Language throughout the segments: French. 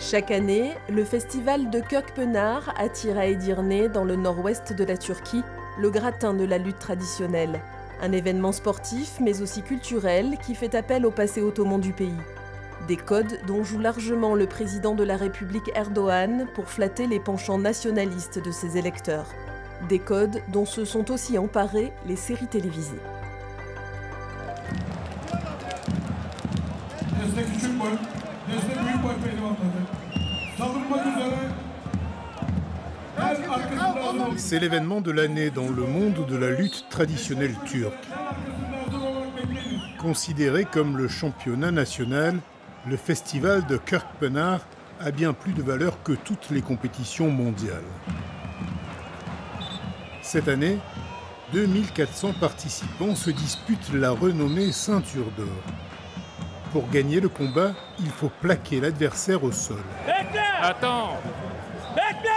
Chaque année, le festival de Kirkpınar attire à Edirne, dans le nord-ouest de la Turquie, le gratin de la lutte traditionnelle. Un événement sportif, mais aussi culturel, qui fait appel au passé ottoman du pays. Des codes dont joue largement le président de la République Erdogan pour flatter les penchants nationalistes de ses électeurs. Des codes dont se sont aussi emparées les séries télévisées. C'est l'événement de l'année dans le monde de la lutte traditionnelle turque. Considéré comme le championnat national, le festival de Kirkpınar a bien plus de valeur que toutes les compétitions mondiales. Cette année, 2400 participants se disputent la renommée ceinture d'or. Pour gagner le combat, il faut plaquer l'adversaire au sol. Attends!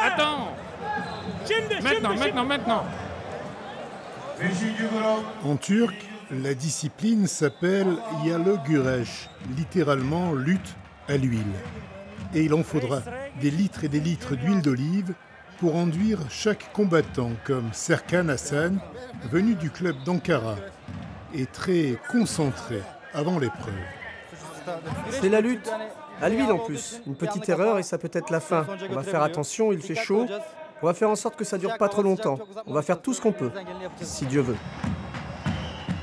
Attends! Maintenant! En turc, la discipline s'appelle Yalı Güreş, littéralement lutte à l'huile. Et il en faudra des litres et des litres d'huile d'olive pour enduire chaque combattant, comme Serkan Hasan, venu du club d'Ankara, et très concentré avant l'épreuve. C'est la lutte, à l'huile en plus. Une petite erreur et ça peut être la fin. On va faire attention, il fait chaud. On va faire en sorte que ça dure pas trop longtemps. On va faire tout ce qu'on peut, si Dieu veut.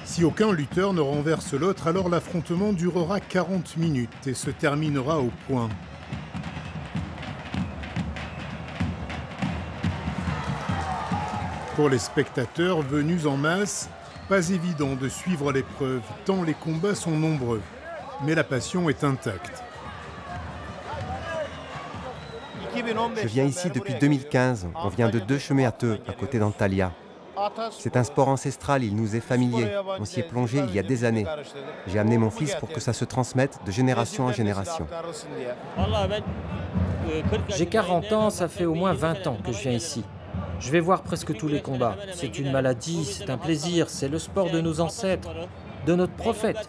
Si aucun lutteur ne renverse l'autre, alors l'affrontement durera 40 minutes et se terminera au point. Pour les spectateurs venus en masse, pas évident de suivre l'épreuve, tant les combats sont nombreux. Mais la passion est intacte. Je viens ici depuis 2015. On vient de Döşemealtı, à côté d'Antalya. C'est un sport ancestral, il nous est familier. On s'y est plongé il y a des années. J'ai amené mon fils pour que ça se transmette de génération en génération. J'ai 40 ans, ça fait au moins 20 ans que je viens ici. Je vais voir presque tous les combats. C'est une maladie, c'est un plaisir, c'est le sport de nos ancêtres, de notre prophète.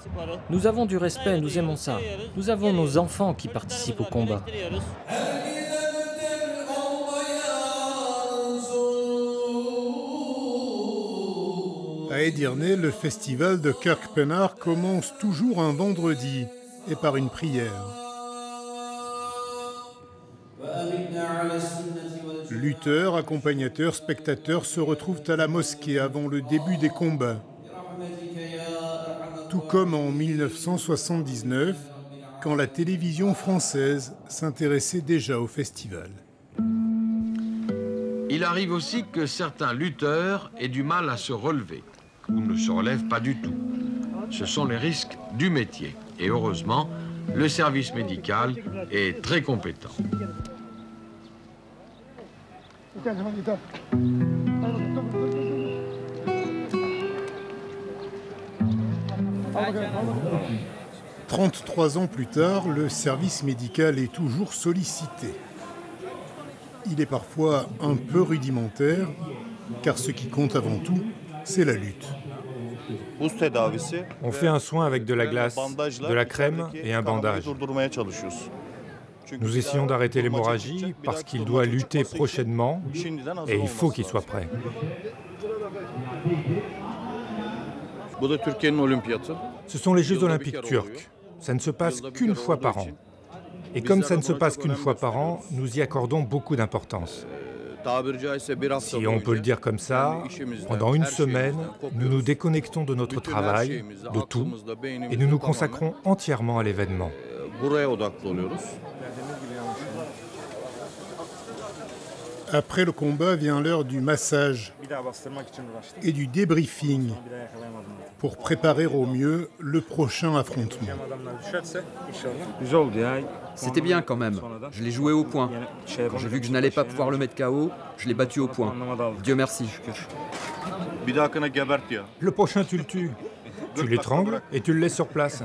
Nous avons du respect, nous aimons ça. Nous avons nos enfants qui participent au combat. À Edirne, le festival de Kirkpınar commence toujours un vendredi et par une prière. Lutteurs, accompagnateurs, spectateurs se retrouvent à la mosquée avant le début des combats. Tout comme en 1979, quand la télévision française s'intéressait déjà au festival. Il arrive aussi que certains lutteurs aient du mal à se relever, ou ne se relèvent pas du tout. Ce sont les risques du métier. Et heureusement, le service médical est très compétent. « 33 ans plus tard, le service médical est toujours sollicité. Il est parfois un peu rudimentaire, car ce qui compte avant tout, c'est la lutte. On fait un soin avec de la glace, de la crème et un bandage. Nous essayons d'arrêter l'hémorragie parce qu'il doit lutter prochainement et il faut qu'il soit prêt. Ce sont les Jeux olympiques turcs. Ça ne se passe qu'une fois par an. Et comme ça ne se passe qu'une fois par an, nous y accordons beaucoup d'importance. Si on peut le dire comme ça, pendant une semaine, nous nous déconnectons de notre travail, de tout, et nous nous consacrons entièrement à l'événement. Après le combat vient l'heure du massage et du débriefing pour préparer au mieux le prochain affrontement. C'était bien quand même. Je l'ai joué au point. Quand j'ai vu que je n'allais pas pouvoir le mettre KO, je l'ai battu au point. Dieu merci. Le prochain, tu le tues. Tu l'étrangles et tu le laisses sur place.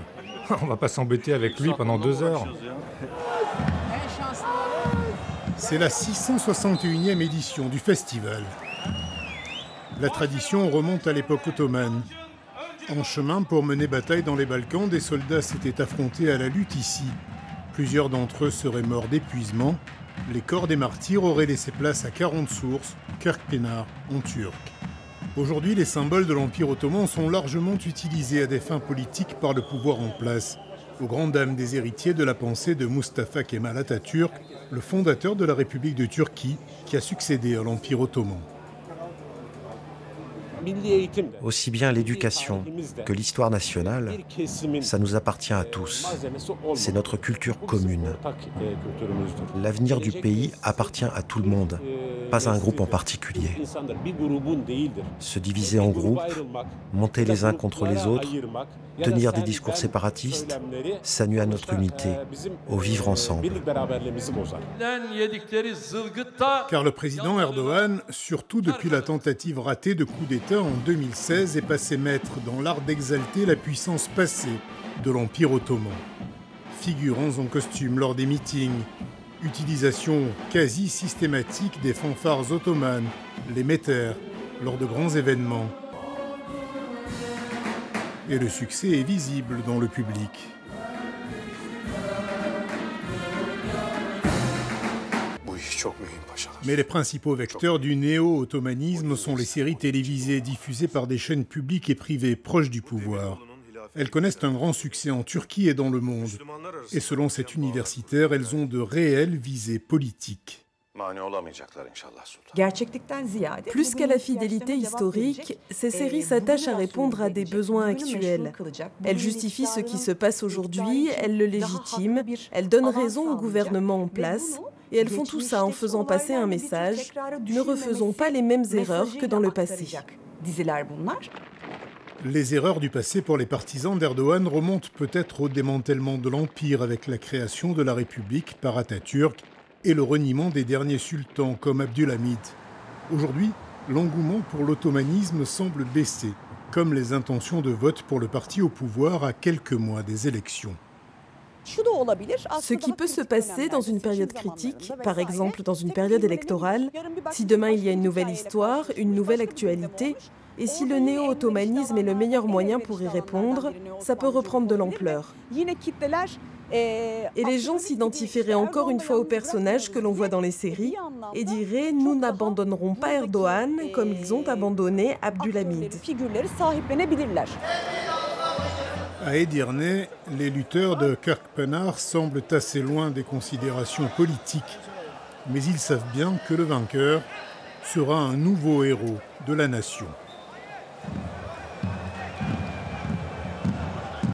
On va pas s'embêter avec lui pendant 2 heures. C'est la 661e édition du festival. La tradition remonte à l'époque ottomane. En chemin pour mener bataille dans les Balkans, des soldats s'étaient affrontés à la lutte ici. Plusieurs d'entre eux seraient morts d'épuisement. Les corps des martyrs auraient laissé place à 40 sources, Kirkpınar en turc. Aujourd'hui, les symboles de l'Empire ottoman sont largement utilisés à des fins politiques par le pouvoir en place, aux grandes dames des héritiers de la pensée de Mustafa Kemal Atatürk, le fondateur de la République de Turquie, qui a succédé à l'Empire ottoman. Aussi bien l'éducation que l'histoire nationale, ça nous appartient à tous. C'est notre culture commune. L'avenir du pays appartient à tout le monde, pas à un groupe en particulier. Se diviser en groupes, monter les uns contre les autres, tenir des discours séparatistes, ça nuit à notre unité, au vivre ensemble. Car le président Erdogan, surtout depuis la tentative ratée de coup d'État en 2016, est passé maître dans l'art d'exalter la puissance passée de l'Empire ottoman. Figurants en costume lors des meetings, utilisation quasi systématique des fanfares ottomanes, les métères, lors de grands événements. Et le succès est visible dans le public. Mais les principaux vecteurs du néo-ottomanisme sont les séries télévisées diffusées par des chaînes publiques et privées proches du pouvoir. Elles connaissent un grand succès en Turquie et dans le monde. Et selon cet universitaire, elles ont de réelles visées politiques. Plus qu'à la fidélité historique, ces séries s'attachent à répondre à des besoins actuels. Elles justifient ce qui se passe aujourd'hui, elles le légitiment, elles donnent raison au gouvernement en place, et elles font tout ça en faisant passer un message « Ne refaisons pas les mêmes erreurs que dans le passé ». Les erreurs du passé pour les partisans d'Erdogan remontent peut-être au démantèlement de l'Empire avec la création de la République par Atatürk et le reniement des derniers sultans comme Abdülhamid. Aujourd'hui, l'engouement pour l'ottomanisme semble baisser, comme les intentions de vote pour le parti au pouvoir à quelques mois des élections. Ce qui peut se passer dans une période critique, par exemple dans une période électorale, si demain il y a une nouvelle histoire, une nouvelle actualité, et si le néo-ottomanisme est le meilleur moyen pour y répondre, ça peut reprendre de l'ampleur. Et les gens s'identifieraient encore une fois aux personnages que l'on voit dans les séries et diraient « Nous n'abandonnerons pas Erdogan comme ils ont abandonné Abdülhamid ». À Edirne, les lutteurs de Kirkpınar semblent assez loin des considérations politiques, mais ils savent bien que le vainqueur sera un nouveau héros de la nation.